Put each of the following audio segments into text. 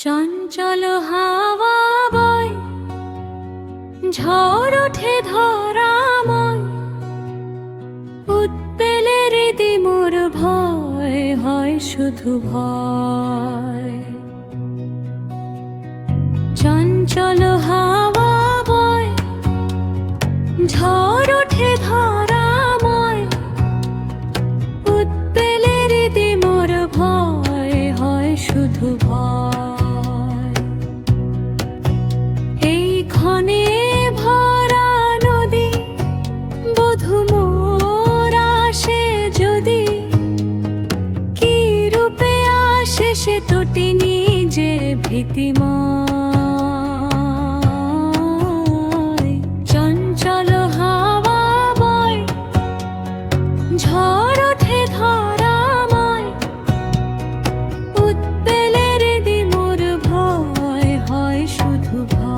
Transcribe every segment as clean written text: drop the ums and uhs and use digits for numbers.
চঞ্চল হাওয়া বয়, ঝড় ওঠে ধরাময়, উৎপেলে রীতি মোর ভয় হয় শুধু ভয়। চঞ্চল হাওয়া বয়, ঝড় ওঠে ধরাময়, উৎপেলে রীতি মোর ভয় হয় শুধু ভয়। এই ক্ষণে ভরা নদী বধূ মোর আসে যদি, কি রূপে আসে সে তোটি নিজে ভীতিময়। চঞ্চল হাওয়া বয়, ঝড় ওঠে ধরাময়, উৎপেলে হৃদি মোর ভয় হয় শুধু ভয়।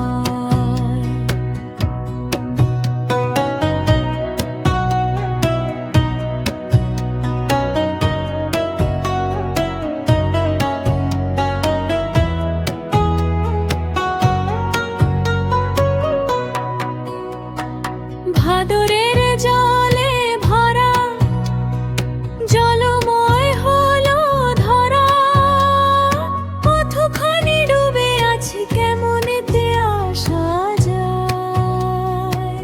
ভাদরের জলে ভরা জলময় হলো ধরা, কতখানি ডুবে আছি কেমনেতে আসা যায়।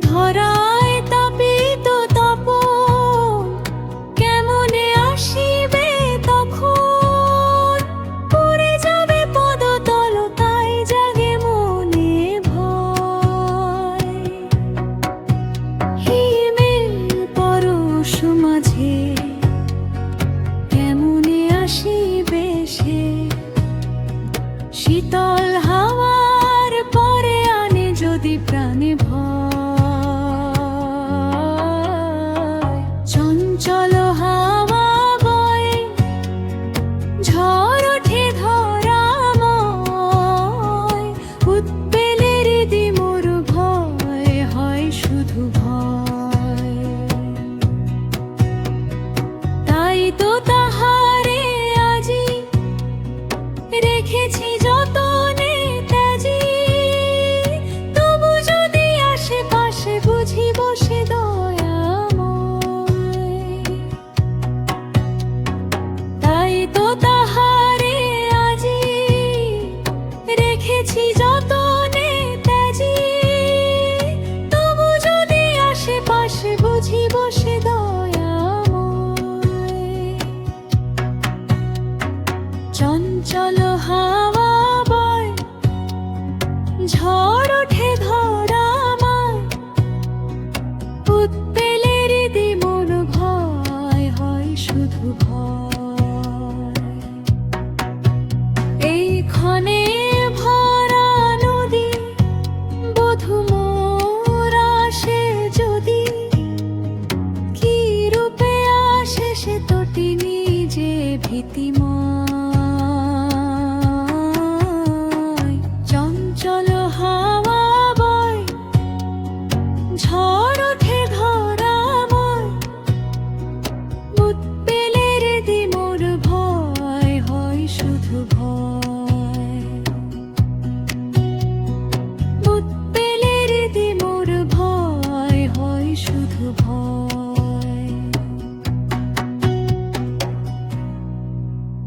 ধরায় তাপিত তপন কেমনে আসিবে তখন, পড়ে যাবে পদতল তাই জাগে মনে ভয়। হিমেল পরশ মাঝে কেমনে আসিবে সে, শীতল হাওয়ার পরে আনে যদি প্রাণে ভয়। চঞ্চল হাওয়া বয়, ঝড় ওঠে ধরাময়, উৎপেলে হৃদি মোর ভয় হয় শুধু ভয়। তাই তো তাহারে আজি রেখেছি যতনে ত্যাজি, তবু যদি আশেপাশে বুঝি বসে দয়াময়। তাই তো তাহারে আজি রেখেছি যতনে ত্যাজি, তবু যদি আশেপাশে বুঝি বসে দয়াময়। চঞ্চল হাওয়া বয়, ঝড় ওঠে ধরাময়, উৎপেলে হৃদি মোর ভয় হয় শুধু ভয়। এই ক্ষণে ভরা নদী বধূ মোর আসে যদি, কি রূপে আসে সে তোটি নিজে ভীতিময়। চঞ্চল হাওয়া বয়, ঝড় ওঠে ধরাময়, উৎপেলে হৃদি মোর ভয় হয় শুধু ভয়।